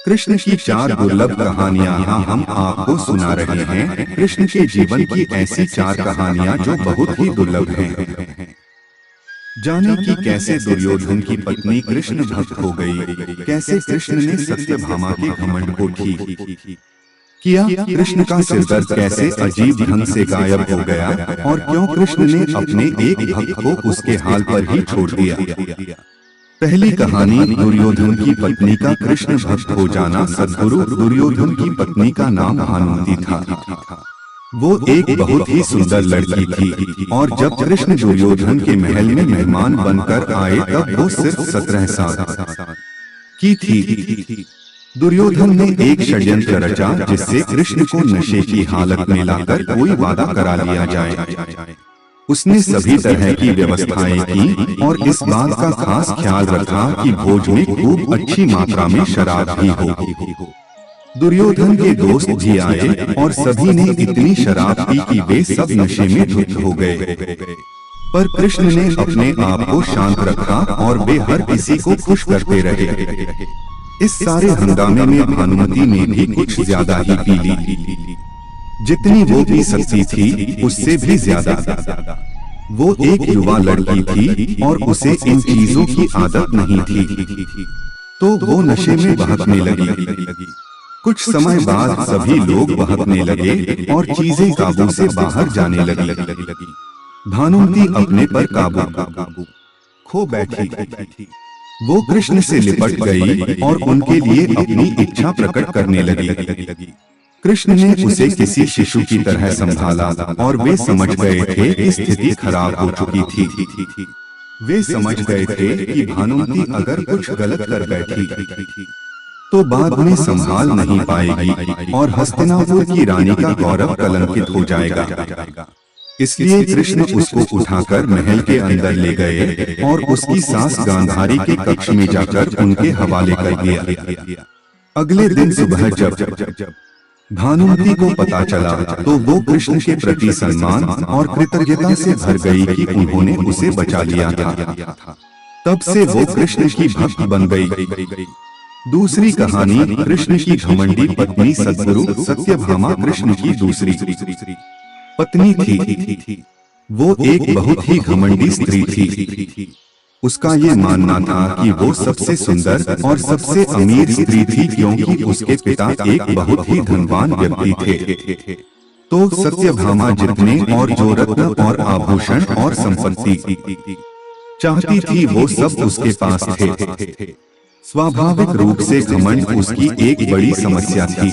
कृष्ण की चार दुर्लभ कहानियां हम आपको सुना रहे हैं। कृष्ण के जीवन की ऐसी चार कहानियां जो बहुत ही दुर्लभ हैं। जाने कि कैसे दुर्योधन की पत्नी कृष्ण भक्त हो गई, कैसे कृष्ण ने सत्यभामा के घमंड को ठीक किया, कृष्ण का सिरदर्द कैसे अजीब ढंग से गायब हो गया और क्यों कृष्ण ने अपने एक भक्त को उसके हाल पर ही छोड़ दिया। पहली कहानी, दुर्योधन की पत्नी का कृष्ण भक्त हो जाना। सद्गुरु दुर्योधन की पत्नी का नाम भानुमति था। वो एक बहुत ही सुंदर लड़की थी और जब कृष्ण दुर्योधन के महल में मेहमान बनकर आए तब वो सिर्फ 17 साल की थी। दुर्योधन ने एक षड्यंत्र रचा जिससे कृष्ण को नशे की हालत में लाकर कोई वादा करा लिया जाए। उसने सभी तरह की व्यवस्थाएं की और इस बात का खास ख्याल रखा कि भोज में खूब अच्छी मात्रा में शराब भी हो। दुर्योधन के दोस्त भी आए और सभी ने इतनी शराब पी कि वे सब नशे में धुत हो गए। पर कृष्ण ने अपने आप को शांत रखा और वे हर किसी को खुश करते रहे। इस सारे हंगामे में भानुमति ने भी कुछ ज्यादा ही पी ली। जितनी वो पी सकती थी उससे भी ज्यादा। वो एक युवा लड़की थी और उसे इन चीजों की आदत नहीं थी, तो वो नशे में बहकने लगी। कुछ समय बाद सभी लोग बहकने लगे और चीजें काबू से बाहर जाने लगी। भानुमति अपने पर काबू खो बैठी। वो कृष्ण से लिपट गई और उनके लिए अपनी इच्छा प्रकट करने लगी। कृष्ण ने उसे किसी शिशु की तरह संभाला और वे समझ गए थे कि स्थिति खराब हो चुकी थी। वे समझ गए थे कि भानुमति अगर कुछ गलत कर बैठी तो बाद में संभाल नहीं पाएगी और हस्तिनापुर की रानी का गौरव कलंकित हो जाएगा। इसलिए कृष्ण उसको उठाकर महल के अंदर ले गए और उसकी सास गांधारी के कक्ष में जाकर उनके हवाले कर दिया। अगले दिन सुबह जब भानुमति को पता चला तो वो कृष्ण के प्रति सम्मान और कृतज्ञता से भर गई कि उन्होंने उसे बचा लिया था। तब से वो कृष्ण की भक्त बन गई। दूसरी कहानी, कृष्ण की घमंडी पत्नी। सद्गुरु सत्यभामा कृष्ण की दूसरी पत्नी थी। वो एक बहुत ही घमंडी स्त्री थी। उसका ये मानना था कि वो सबसे सुंदर और सबसे अमीर स्त्री थी क्योंकि उसके पिता एक बहुत ही धनवान व्यक्ति थे। तो सत्यभामा जितने और जो रत्न और आभूषण और संपत्ति चाहती थी वो सब उसके पास थे। स्वाभाविक रूप से घमंड उसकी एक बड़ी समस्या थी।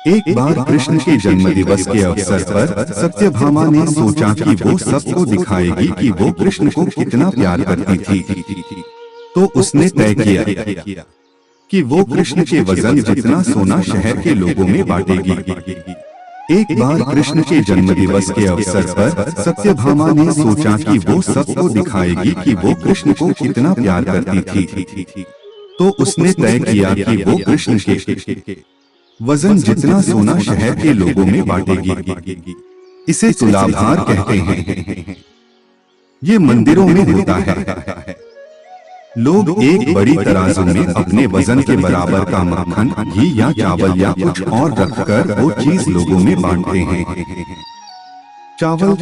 एक बार कृष्ण के जन्मदिवस के अवसर पर सत्यभामा ने सोचा कि वो सबको दिखाएगी कि वो कृष्ण को कितना प्यार करती थी। तो उसने तय किया कि वो कृष्ण के वजन जितना सोना शहर के लोगों में बांटेगी। एक बार कृष्ण के जन्मदिवस के अवसर पर सत्यभामा ने सोचा कि वो सबको दिखाएगी कि वो कृष्ण को कितना प्यार करती थी। तो उसने तय किया कि वो कृष्ण के वजन जितना सोना शहर के लोगों में बांटेगी। इसे तुलाभार कहते हैं। ये मंदिरों में होता है। लोग एक बड़ी तराजू में अपने वजन के बराबर का मक्खन, घी या चावल या कुछ और रखकर वो चीज लोगों में बांटते हैं। चावल,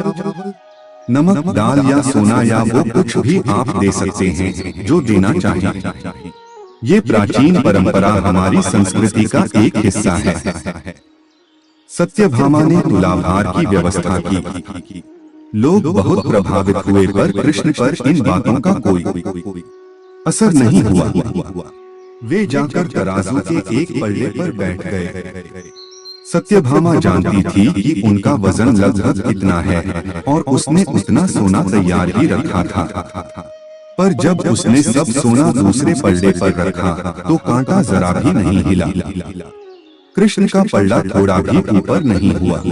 नमक, दाल या सोना या वो कुछ भी आप दे सकते हैं जो देना चाहिए। ये प्राचीन परंपरा हमारी संस्कृति का एक हिस्सा है। सत्यभामा ने तुलाभार की व्यवस्था की। लोग बहुत प्रभावित हुए पर कृष्ण पर इन बातों का कोई असर नहीं हुआ। वे जाकर तराजू के एक पल्ले पर बैठ गए। सत्यभामा जानती थी कि उनका वजन लगभग कितना है और उसने उतना सोना तैयार ही रखा था। पर जब उसने सब सोना दूसरे पल्ले पर रखा तो कांटा जरा भी नहीं हिला। कृष्ण का पल्ला थोड़ा भी ऊपर नहीं हुआ।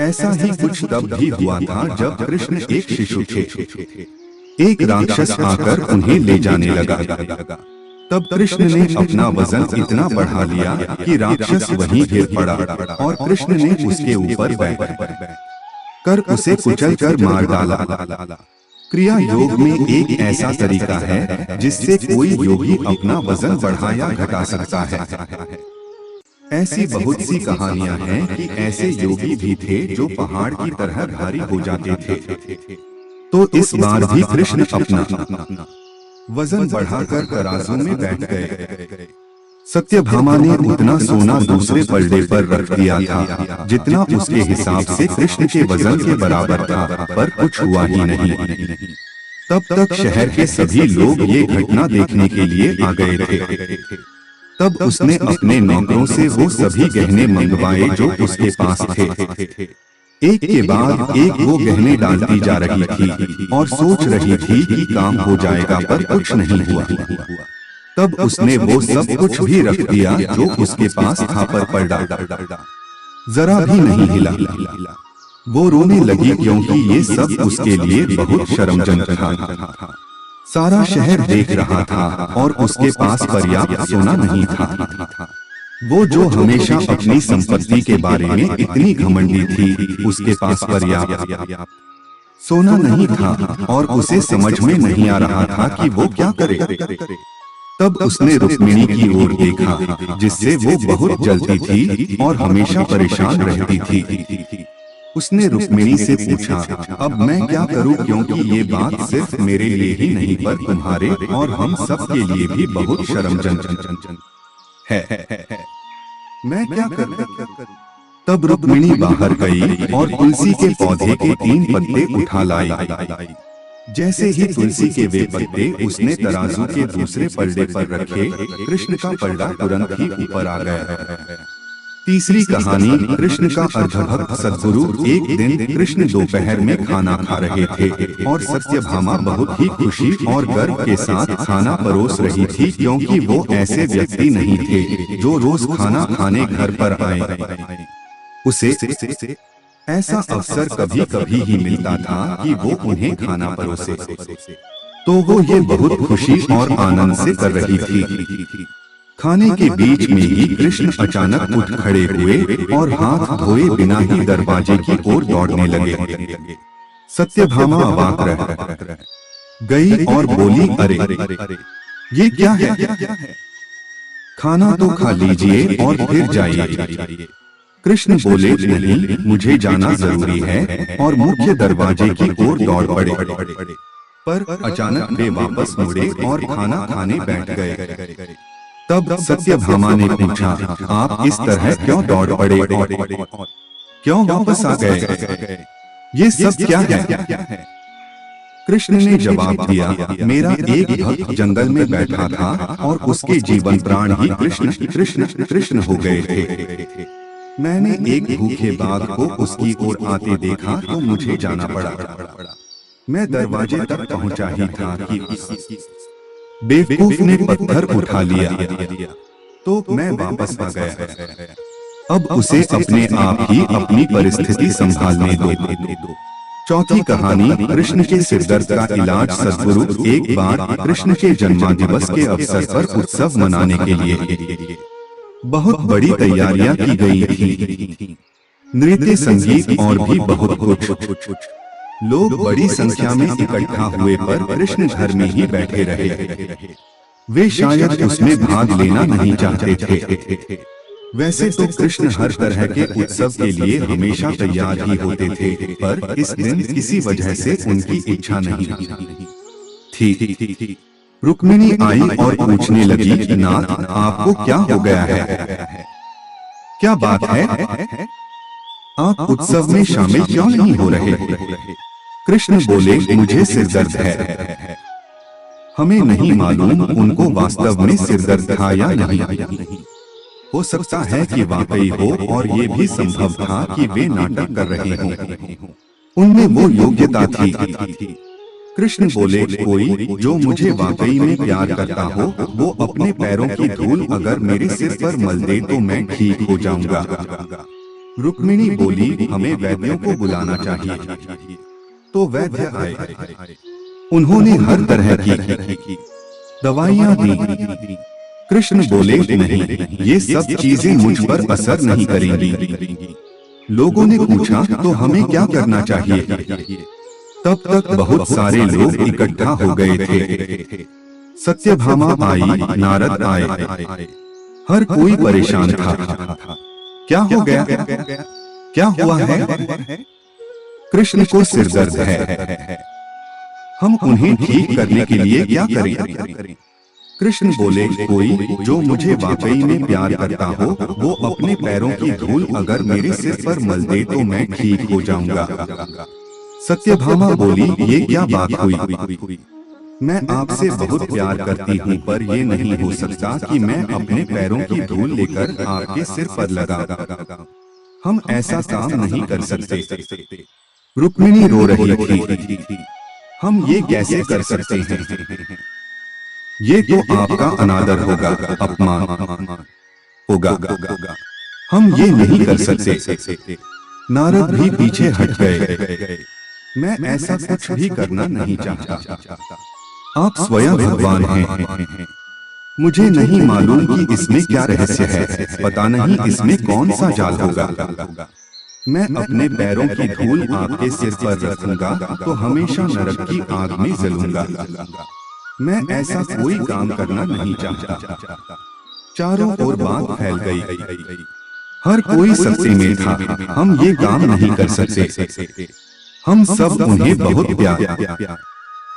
ऐसा ही कुछ तब भी हुआ था जब कृष्ण एक शिशु थे। एक राक्षस आकर उन्हें ले जाने लगा। तब कृष्ण ने अपना वजन इतना बढ़ा लिया कि राक्षस वहीं गिर पड़ा और कृष्ण ने उसके ऊपर बैठ कर उसे कुचल कर मार डाला। क्रिया योग में एक ऐसा तरीका है जिससे कोई योगी अपना वजन बढ़ा या घटा सकता है। ऐसी बहुत सी कहानियां हैं कि ऐसे योगी भी थे जो पहाड़ की तरह भारी हो जाते थे। तो इस बार भी कृष्ण अपना वजन बढ़ाकर तराजू में बैठ गए। सत्यभामा ने उतना सोना दूसरे पलड़े पर रख दिया था जितना उसके हिसाब से कृष्ण के वजन के बराबर था, पर कुछ हुआ ही नहीं। तब तक शहर के सभी लोग ये घटना देखने के लिए आ गए थे। तब उसने अपने नौकरों से वो सभी गहने मंगवाए जो उसके पास थे। एक के बाद एक वो गहने डालती जा रही थी और सोच रही थी कि काम हो जाएगा, पर कुछ नहीं हुआ। तब उसने वो सब कुछ भी रख दिया जो उसके पास था, पर पलड़ा जरा भी नहीं हिला। वो रोने लगी क्योंकि ये सब उसके लिए बहुत शर्मजनक था। सारा शहर देख रहा था और उसके पास पर्याप्त सोना नहीं था। वो जो हमेशा अपनी संपत्ति के बारे में इतनी घमंडी थी, उसके पास पर्याप्त सोना नहीं था और उसे समझ में नहीं आ रहा था कि वो क्या करे। तब उसने रुक्मिणी की ओर देखा जिससे वो बहुत जलती थी और हमेशा परेशान रहती थी। उसने रुक्मिणी से पूछा, अब मैं क्या करूं, क्योंकि ये बात सिर्फ मेरे लिए ही नहीं पर तुम्हारे और हम सब के लिए भी बहुत शर्मजनक है। मैं क्या करूं? तब रुक्मिणी बाहर गई और तुलसी के पौधे के 3 पत्ते उठा लाई। जैसे ही तुलसी के वे पत्ते उसने तराजू के दूसरे पलड़े पर रखे, कृष्ण का पलड़ा तुरंत ही ऊपर आ गया। तीसरी कहानी, कृष्ण का अर्धभक्त सद्गुरु। एक दिन कृष्ण दोपहर में खाना खा रहे थे और सत्यभामा बहुत ही खुशी और गर्व के साथ खाना परोस रही थी, क्योंकि वो ऐसे व्यक्ति नहीं थे जो रोज खाना खाने घर पर आए। उसे ऐसा अवसर कभी कभी ही मिलता था कि वो उन्हें खाना परोसे, तो वो ये बहुत खुशी और आनंद से कर रही थी। खाने के बीच में ही कृष्ण अचानक उठ खड़े हुए और हाथ धोए बिना ही दरवाजे की ओर दौड़ने लगे। सत्यभामा अवाक रह गई और बोली, अरे ये क्या है? खाना तो खा लीजिए और फिर जाइए। कृष्ण बोले, नहीं, मुझे जाना जरूरी है, और मुख्य दरवाजे की ओर दौड़ पड़े। पर अचानक वे वापस मुड़े और खाना खाने बैठ गए। तब सत्यभामा ने पूछा, आप इस तरह क्यों दौड़ पड़े और क्यों वापस आ गए? ये सब क्या है? कृष्ण ने जवाब दिया, मेरा एक भक्त जंगल में बैठा था और उसके जीवन प्राण ही कृष्ण कृष्ण कृष्ण हो गए थे। मैंने एक भूखे बाघ को उसकी ओर आते देखा तो मुझे जाना पड़ा। मैं दरवाजे तक पहुंचा ही था कि बेवकूफ ने पत्थर उठा लिया, तो मैं वापस आ गया। अब उसे अपने आप ही अपनी परिस्थिति संभालने दो। चौथी कहानी, कृष्ण के सिरदर्द का इलाज सद्गुरु। एक बार कृष्ण के जन्मदिवस के अवसर पर उत्सव मनाने के लिए बहुत बड़ी तैयारियां की गई थी। नृत्य, संगीत और भी बहुत कुछ। लोग बड़ी संख्या में इकट्ठा हुए पर कृष्ण घर में ही बैठे रहे। वे शायद उसमें भाग लेना नहीं चाहते थे। वैसे तो कृष्ण हर तरह के उत्सव के लिए हमेशा तैयार ही होते थे, पर इस दिन किसी वजह से उनकी इच्छा नहीं थी। रुक्मिणी आई और पूछने लगी, नाथ, आपको क्या हो गया है? क्या बात है? आप उत्सव में शामिल क्यों नहीं हो रहे? कृष्ण बोले, मुझे सिर दर्द है। हमें नहीं मालूम उनको वास्तव में सिर दर्द था या नहीं। हो सकता है कि वाकई हो, और ये भी संभव था कि वे नाटक कर रहे हों। उनमें वो योग्यता थी। कृष्ण बोले, कोई जो मुझे वाकई में प्यार करता हो, वो अपने पैरों की धूल अगर मेरे सिर पर मल दे तो मैं ठीक हो जाऊंगा। रुक्मिणी बोली, हमें वैद्यों को बुलाना चाहिए। तो वैद्य आए। उन्होंने हर तरह की दवाइयां दी। कृष्ण बोले, नहीं, ये सब चीजें मुझ पर असर नहीं करेंगी। लोगों ने पूछा, तो हमें क्या करना चाहिए? तब तक बहुत सारे लोग इकट्ठा हो गए थे। सत्यभामा आई, नारद आए। हर कोई परेशान था। क्या हो गया? क्या हुआ है? कृष्ण को सिर दर्द है। हम उन्हें ठीक करने के लिए क्या करें? कृष्ण बोले, कोई जो मुझे वाकई में प्यार करता हो, वो अपने पैरों की धूल अगर मेरे सिर पर मल दे तो मैं ठीक हो जाऊंगा। सत्यभामा बोली, ये क्या बात हुई? मैं आपसे बहुत प्यार करती हूँ, पर ये नहीं हो सकता कि मैं अपने पैरों की धूल लेकर आपके सिर पर लगा। हम ऐसा काम नहीं कर सकते। रुक्मिणी रो रही थी। हम ये कैसे कर सकते हैं? ये तो आपका अनादर होगा, अपमान होगा। हम ये नहीं कर सकते। नारद भी पीछे हट गए। मैं ऐसा कुछ भी करना नहीं चाहता। आप स्वयं भगवान हैं। मुझे नहीं मालूम कि इसमें क्या रहस्य है। पता नहीं इसमें कौन सा जाल होगा। मैं अपने पैरों की धूल आपके सिर पर रखूंगा तो हमेशा नरक की आग में जलूंगा। मैं ऐसा कोई काम करना नहीं चाहता। चारों ओर बात फैल गई। हर कोई सख्ती में था। हम ये काम नहीं कर सकते। हम सब उन्हें बहुत प्यार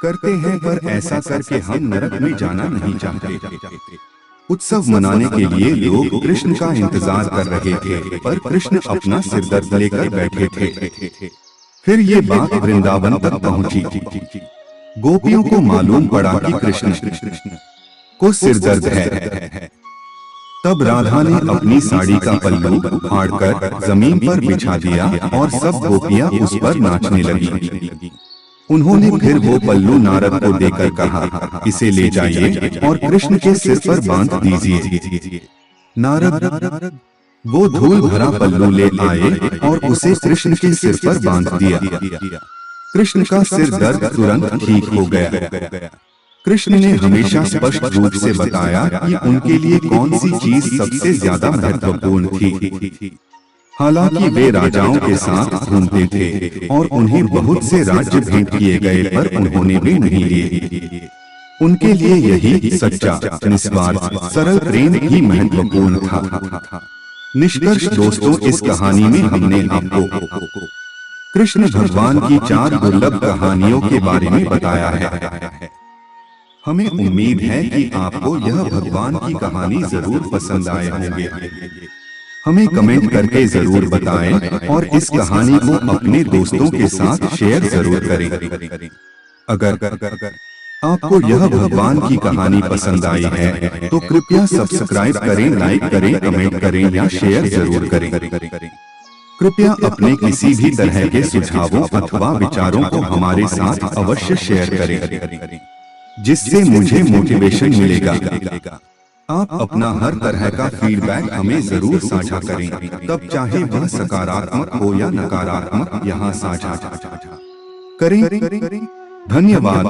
करते हैं, पर ऐसा करके हम नरक में जाना नहीं चाहते। उत्सव मनाने के लिए लोग कृष्ण का इंतजार कर रहे थे, पर कृष्ण अपना सिरदर्द लेकर बैठे थे। फिर ये बात वृंदावन तक पहुंची। गोपियों को मालूम पड़ा कि कृष्ण को सिरदर्द है। तब राधा ने अपनी साड़ी का पल्लू फाड़कर जमीन पर बिछा दिया और सब गोपियां उस पर नाचने लगी। उन्होंने फिर वो पल्लू नारद को देकर कहा, इसे ले जाइए और कृष्ण के सिर पर बांध दीजिए। नारद वो धूल भरा पल्लू ले आए और उसे कृष्ण के सिर पर बांध दिया। कृष्ण का सिर दर्द तुरंत ठीक हो गया। कृष्ण ने हमेशा स्पष्ट रूप से बताया कि उनके लिए कौन सी चीज सबसे ज्यादा महत्वपूर्ण थी। हालांकि वे राजाओं के साथ घूमते थे और उन्हें बहुत से राज्य भेंट किए गए, पर उन्होंने भी नहीं लिए। उनके लिए यही सच्चा, निस्वार्थ, सरल प्रेम ही महत्वपूर्ण था। निष्कर्ष दोस्तों, इस कहानी में हमने आपको कृष्ण भगवान की 4 दुर्लभ कहानियों के बारे में बताया है। हमें उम्मीद है कि आपको यह भगवान की कहानी जरूर पसंद आए होंगे। हमें कमेंट करके जरूर बताएं और इस कहानी को अपने दोस्तों के साथ शेयर जरूर करें। अगर आपको यह भगवान की कहानी पसंद आई है तो कृपया सब्सक्राइब करें, लाइक करें, कमेंट करें या शेयर जरूर करें। कृपया अपने किसी भी तरह के सुझावों अथवा विचारों को हमारे साथ अवश्य शेयर करें, जिससे मुझे मोटिवेशन मिलेगा। आप अपना हर तरह का फीडबैक हमें जरूर साझा करें, तब चाहे वह सकारात्मक हो या नकारात्मक, यहाँ साझा करें। धन्यवाद।